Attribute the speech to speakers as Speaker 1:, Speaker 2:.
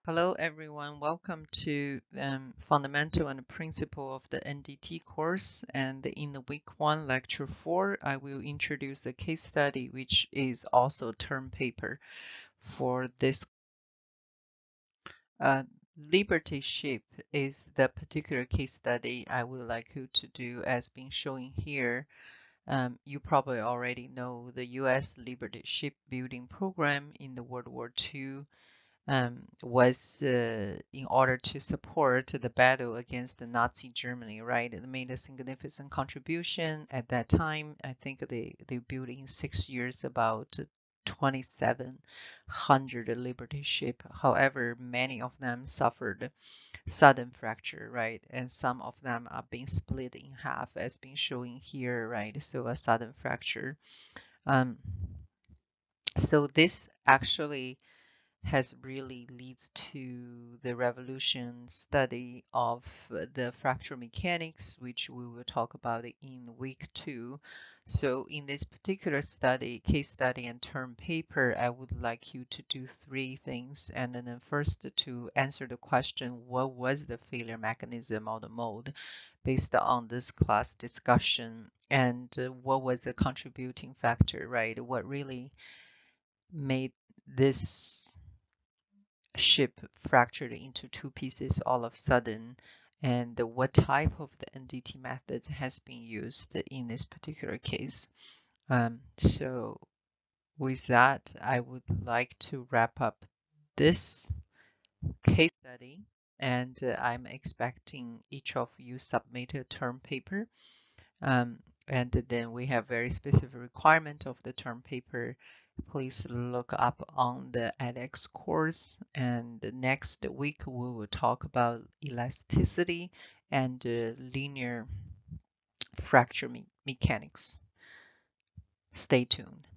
Speaker 1: Hello everyone, welcome to Fundamental and Principle of the NDT course. And in the week 1, lecture 4, I will introduce a case study which is also a term paper for this. Uh, Liberty ship is the particular case study I would like you to do as being shown here. You probably already know the US Liberty shipbuilding program in the World War II was in order to support the battle against the Nazi Germany, right? It made a significant contribution at that time. I think they built in 6 years about 2,700 Liberty ship. However, many of them suffered sudden fracture, right? And some of them are being split in half, as been showing here, right? So a sudden fracture. Um, so this actually has really leads to the revolution study of the fracture mechanics, which we will talk about in week 2. So in this particular study, case study and term paper, I would like you to do 3 things. And then first to answer the question, what was the failure mechanism of the mode based on this class discussion, and what was the contributing factor, right? What really made this ship fractured into 2 pieces all of a sudden, and what type of the NDT method has been used in this particular case. So with that, I would like to wrap up this case study, and I'm expecting each of you submit a term paper. And then we have very specific requirement of the term paper. Please look up on the edX course. And next week, we will talk about elasticity and linear fracture mechanics. Stay tuned.